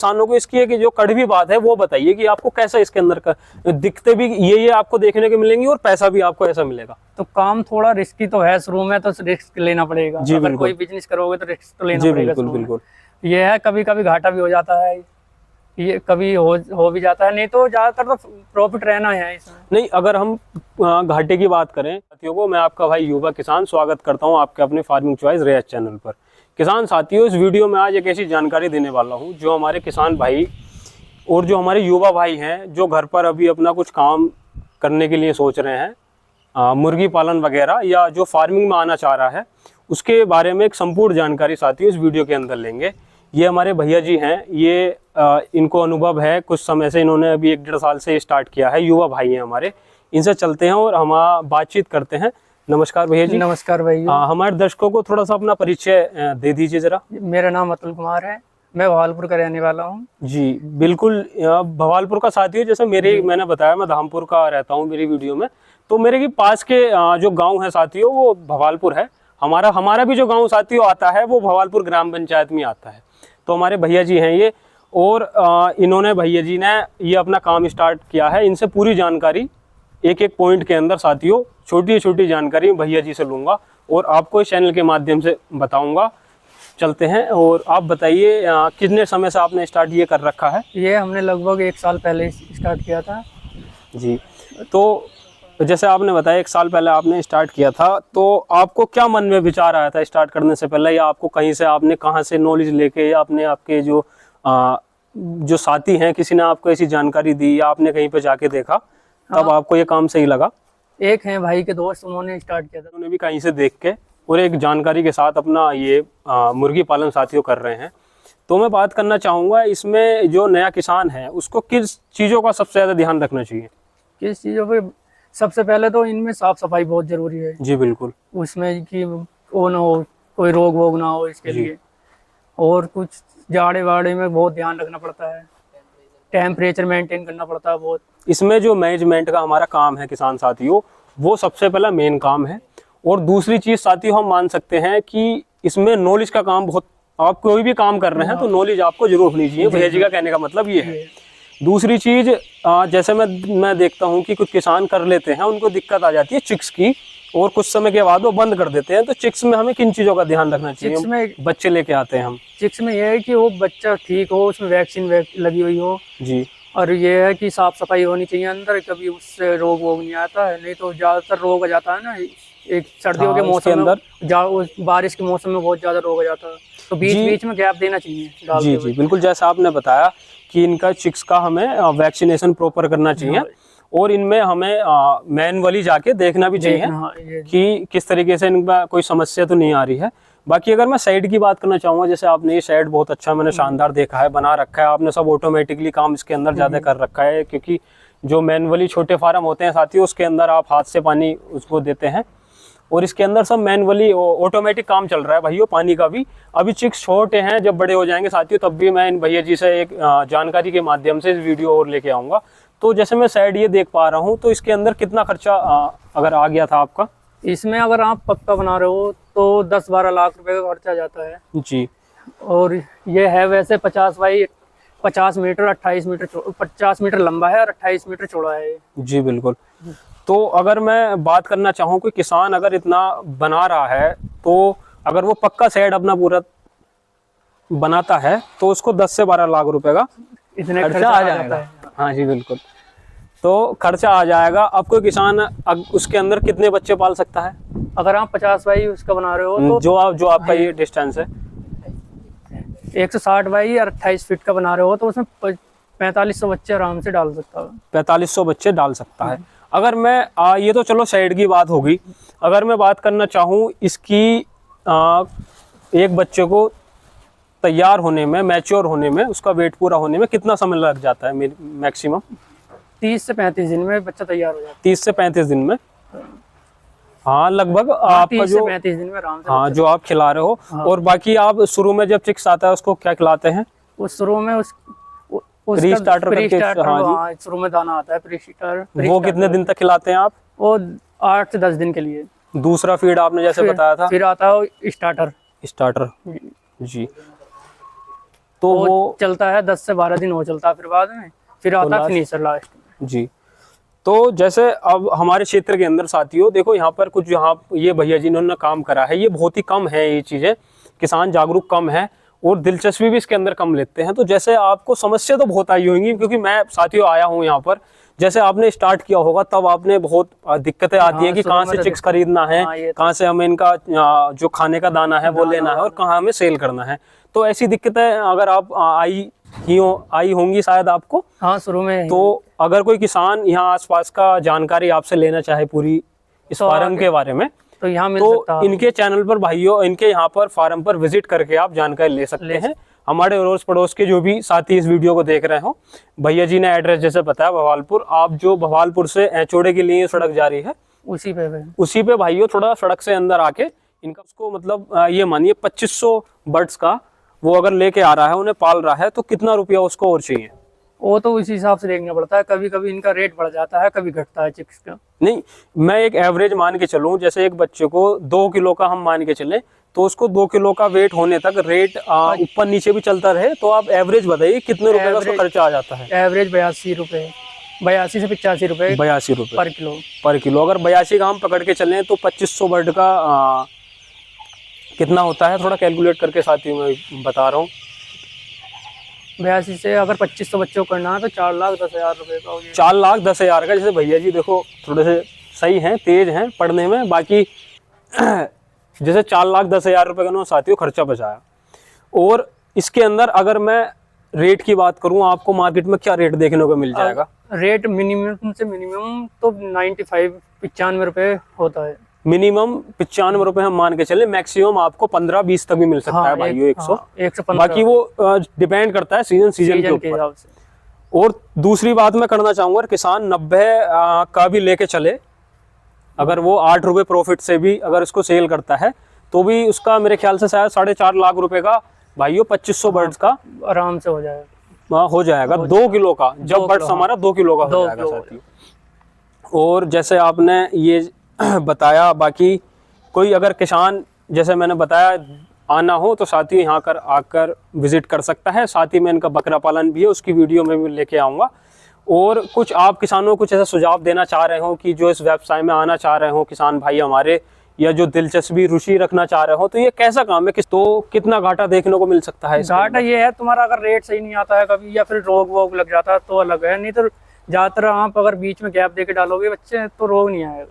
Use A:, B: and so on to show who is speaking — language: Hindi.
A: किसानों को इसकी है कि जो कड़वी बात है वो बताइए कि आपको कैसा इसके अंदर का दिखते भी ये आपको देखने को मिलेंगी और पैसा भी आपको ऐसा मिलेगा।
B: तो काम थोड़ा रिस्की तो है, शुरू में तो रिस्क लेना पड़ेगा।
A: जी,
B: अगर कोई बिजनेस करोगे तो रिस्क तो लेना
A: जी
B: पड़ेगा।
A: बिल्कुल बिल्कुल।
B: ये है कभी कभी घाटा भी हो जाता है, ये कभी हो भी जाता है, नहीं तो ज्यादातर तो प्रॉफिट रहना है इसमें।
A: नहीं, अगर हम घाटे की बात करें साथियों को, मैं आपका भाई युवा किसान स्वागत करता हूं आपके अपने फार्मिंग चॉइस रियाज चैनल पर। किसान साथियों, इस वीडियो में आज एक ऐसी जानकारी देने वाला हूं जो हमारे किसान भाई और जो हमारे युवा भाई हैं जो घर पर अभी अपना कुछ काम करने के लिए सोच रहे हैं, मुर्गी पालन वगैरह या जो फार्मिंग में आना चाह रहा है, उसके बारे में एक संपूर्ण जानकारी साथियों इस वीडियो के अंदर लेंगे। ये हमारे भैया जी हैं, ये इनको अनुभव है, कुछ समय से इन्होंने अभी 1-1.5 साल से स्टार्ट किया है। युवा भाई हैं हमारे, इनसे चलते हैं और हम बातचीत करते हैं। नमस्कार भैया जी।
B: नमस्कार भैया।
A: हमारे दर्शकों को थोड़ा सा अपना परिचय दे दीजिए जरा।
B: मेरा नाम अतुल कुमार है, मैं भवालपुर का रहने वाला हूँ।
A: जी बिल्कुल, भवालपुर का साथियों, जैसे मैंने बताया मैं धामपुर का रहता हूँ मेरी वीडियो में, तो मेरे के पास के जो गाँव है साथियों वो भवालपुर है। हमारा भी जो गाँव साथियों आता है वो भवालपुर ग्राम पंचायत में आता है। तो हमारे भैया जी हैं ये, और इन्होंने भैया जी ने ये अपना काम स्टार्ट किया है। इनसे पूरी जानकारी एक एक पॉइंट के अंदर साथियों छोटी छोटी जानकारी भैया जी से लूँगा और आपको इस चैनल के माध्यम से बताऊँगा। चलते हैं और आप बताइए कितने समय से आपने स्टार्ट ये कर रखा है?
B: ये हमने लगभग 1 साल पहले स्टार्ट किया था
A: जी। तो जैसे आपने बताया 1 साल पहले आपने स्टार्ट किया था, तो आपको क्या मन में विचार आया था स्टार्ट करने से पहले, या आपको कहीं से आपने कहाँ से नॉलेज लेके, या आपने आपके जो साथी हैं किसी ने आपको ऐसी जानकारी दी, या आपने कहीं पे जाके देखा तब आपको ये काम सही लगा?
B: एक हैं भाई के दोस्त, उन्होंने स्टार्ट किया था,
A: उन्होंने भी कहीं से देख के और एक जानकारी के साथ अपना ये मुर्गी पालन साथियों कर रहे हैं। तो मैं बात करना चाहूँगा इसमें जो नया किसान है उसको किस चीज़ों का सबसे ज़्यादा ध्यान रखना चाहिए?
B: किस चीज़ों पे? सबसे पहले तो इनमें साफ सफाई बहुत जरूरी है।
A: जी बिल्कुल।
B: उसमें कि वो ना हो, कोई रोग वोग ना हो इसके लिए। और कुछ जाड़े वाड़े में बहुत ध्यान रखना पड़ता है, टेम्परेचर मेंटेन करना पड़ता है बहुत। इसमें
A: जो मैनेजमेंट का हमारा काम है किसान साथियों, वो सबसे पहला मेन काम है। और दूसरी चीज़ साथियों हम मान सकते हैं कि इसमें नॉलेज का काम बहुत, आप कोई भी काम कर रहे हैं तो नॉलेज आपको जरूर होनी चाहिए। भैया जी का कहने का मतलब ये है। दूसरी चीज, जैसे मैं देखता हूँ कि कुछ किसान कर लेते हैं, उनको दिक्कत आ जाती है चिक्स की, और कुछ समय के बाद वो बंद कर देते हैं। तो चिक्स में हमें किन चीजों का ध्यान रखना चाहिए?
B: चिक्स में
A: बच्चे लेके आते हैं हम, चिक्स
B: में ये है कि वो बच्चा ठीक हो, उसमें वैक्सीन लगी हुई हो जी, और ये है कि साफ सफाई होनी चाहिए अंदर, कभी उससे रोग वोग नहीं आता है। नहीं तो ज्यादातर रोग आ जाता है ना, एक सर्दियों के मौसम अंदर, बारिश के मौसम में बहुत ज्यादा रोग आ जाता है, तो बीच बीच में गैप देना चाहिए। जी जी बिल्कुल, जैसा आपने बताया कि इनका चिक्स का हमें वैक्सीनेशन प्रॉपर करना चाहिए, और इनमें हमें मैनुअली जाके देखना भी चाहिए कि किस तरीके से इनका कोई समस्या तो नहीं आ रही है। बाकी अगर मैं साइड की बात करना चाहूँगा, जैसे आपने ये साइड बहुत अच्छा मैंने शानदार देखा है, बना रखा है आपने, सब ऑटोमेटिकली काम इसके अंदर ज़्यादा कर रखा है, क्योंकि जो मैनुअली छोटे फार्म होते हैं साथियों उसके अंदर आप हाथ से पानी उसको देते हैं, और इसके अंदर सब मैनुअली ऑटोमेटिक काम चल रहा है भाइयों। पानी का भी अभी चिक्स छोटे हैं, जब बड़े हो जाएंगे साथियों तब भी मैं इन भैया जी से एक जानकारी के माध्यम से इस वीडियो और लेके आऊँगा। तो जैसे मैं साइड ये देख पा रहा हूँ, तो इसके अंदर कितना खर्चा अगर आ गया था आपका? इसमें अगर आप पक्का बना रहे हो तो 10-12 लाख रुपए का खर्चा जाता है जी। और ये है वैसे 50 बाई 50 मीटर 28 मीटर 50 मीटर लंबा है और 28 मीटर चौड़ा है जी बिल्कुल। तो अगर मैं बात करना चाहूँ कि किसान अगर इतना बना रहा है, तो अगर वो पक्का शेड अपना पूरा बनाता है तो उसको 10 से 12 लाख रुपए का इतना खर्चा आ जाएगा। हाँ जी बिल्कुल, तो खर्चा आ जाएगा। अब कोई किसान उसके अंदर कितने बच्चे पाल सकता है? अगर आप 50 बाई उसका बना रहे हो तो जो आपका ये डिस्टेंस है 160 बाई 28 फीट का बना रहे हो, तो उसमें 4500 बच्चे आराम से डाल सकता है। 4500 बच्चे डाल सकता है। अगर मैं ये तो चलो साइड की बात होगी, अगर मैं बात करना चाहूँ इसकी एक बच्चे को तैयार होने में, मैच्योर होने में, उसका वेट पूरा होने में कितना समय लग जाता है मैक्सिमम? 30 से 35 दिन में बच्चा तैयार हो जाता है। 30 से 35 दिन में, हाँ लगभग आपका जो 35 दिन में आराम से, हाँ जो आप खिला रहे हो। हाँ। और बाकी आप शुरू में जब चिक्स आता है उसको क्या खिलाते हैं? उस शुरू में प्री स्टार्टर करके, हाँ शुरू में दाना आता है प्री स्टार्टर। वो कितने दिन तक खिलाते हैं आप? वो 8 से 10 दिन के लिए। दूसरा फीड आपने जैसे बताया था, फिर आता है स्टार्टर जी।
A: तो वो
B: चलता है 10 से 12 दिन हो चलता है, फिर बाद में फिर आता है फिनिशर लास्ट में।
A: जी। तो जैसे अब हमारे क्षेत्र के अंदर साथियों देखो यहाँ पर कुछ यहाँ ये भैया जी इन्होंने काम करा है, ये बहुत ही कम है, ये चीज़ें किसान जागरूक कम है और दिलचस्पी भी इसके अंदर कम लेते हैं। तो जैसे आपको समस्या तो बहुत आई होंगी, क्योंकि मैं साथियों आया हूँ यहाँ पर, जैसे आपने स्टार्ट किया होगा तब आपने बहुत दिक्कतें आती हैं कि कहाँ से चिक्स खरीदना है, कहाँ से हमें इनका जो खाने का दाना है वो लेना है और कहाँ हमें सेल करना है। तो ऐसी दिक्कतें अगर आप आई होंगी शायद आपको।
B: हाँ, शुरू में।
A: तो अगर कोई किसान यहाँ आसपास का जानकारी आपसे लेना चाहे पूरी इस फार्म के बारे में,
B: तो यहाँ मिल
A: तो
B: सकता है।
A: इनके चैनल पर भाइयों, इनके यहाँ पर फार्म पर विजिट करके आप जानकारी ले सकते हैं। हमारे अड़ोस पड़ोस के जो भी साथी इस वीडियो को देख रहे हो, भैया जी ने एड्रेस जैसे बताया भवालपुर, आप जो भवालपुर से एचोड़े के लिए सड़क जा रही है उसी पे भाइयों थोड़ा सड़क से अंदर आके इनका उसको मतलब ये मानिए 2500 बर्ड्स का वो अगर लेके आ रहा है, उन्हें पाल रहा है, तो कितना रुपया उसको और चाहिए?
B: वो तो उसी हिसाब से देखना पड़ता है, कभी कभी इनका रेट बढ़ जाता है, कभी घटता है चिक्स का।
A: नहीं, मैं एक एवरेज मान के चलूं, जैसे एक बच्चे को 2 किलो का हम मान के चले, तो उसको 2 किलो का वेट होने तक रेट ऊपर नीचे भी चलता रहे, तो आप एवरेज बताइए कितने रुपए का उसका खर्चा आ जाता है?
B: एवरेज 82 रुपए, 82 से 85 रुपए
A: 82 रुपए
B: पर किलो।
A: अगर 82 का हम पकड़ के चलें तो 2500 बर्ड का कितना होता है? थोड़ा कैलकुलेट करके साथियों मैं बता रहा हूँ।
B: 82 से अगर 2500 बच्चों को करना है तो 4,10,000 रुपए का हो गया।
A: 4,10,000 का। जैसे भैया जी देखो थोड़े से सही हैं, तेज हैं पढ़ने में, बाकी जैसे 4,10,000 रुपए का ना साथियों खर्चा बचाया। और इसके अंदर अगर मैं रेट की बात करूं, आपको मार्केट में क्या रेट देखने को मिल जाएगा?
B: रेट मिनिमम से मिनिमम तो 95-95 रुपए होता है।
A: मिनिमम 95 रुपए हम मान के चले, मैक्सिमम आपको 15-20 तक भी मिल सकता है भाइयों, 100। बाकी वो डिपेंड करता है सीजन के ऊपर। और दूसरी बात मैं करना चाहूंगा, किसान 90 का भी लेके चले, अगर वो 8 रुपए प्रॉफिट से भी अगर इसको सेल करता है, तो भी उसका मेरे ख्याल से शायद 4.5 लाख रुपए का भाइयों 2500 बर्ड्स का
B: आराम से हो
A: जाएगा 2 किलो का, जब बर्ड्स हमारा 2 किलो का हो जाएगा साथियों। और जैसे आपने ये बताया, बाकी कोई अगर किसान जैसे मैंने बताया आना हो तो साथियों यहाँ कर आकर विजिट कर सकता है। साथ ही में इनका बकरा पालन भी है, उसकी वीडियो में भी लेके आऊँगा। और कुछ आप किसानों को कुछ ऐसा सुझाव देना चाह रहे हो कि जो इस व्यवसाय में आना चाह रहे हो किसान भाई हमारे, या जो दिलचस्पी रुचि रखना चाह रहे हो, तो ये कैसा काम है, तो कितना घाटा देखने को मिल सकता है?
B: घाटा ये है तुम्हारा अगर रेट सही नहीं आता है कभी, या फिर रोग वोग लग जाता है तो अलग है, नहीं तो ज्यादातर आप अगर बीच में गैप देके डालोगे बच्चे तो रोग नहीं आएगा।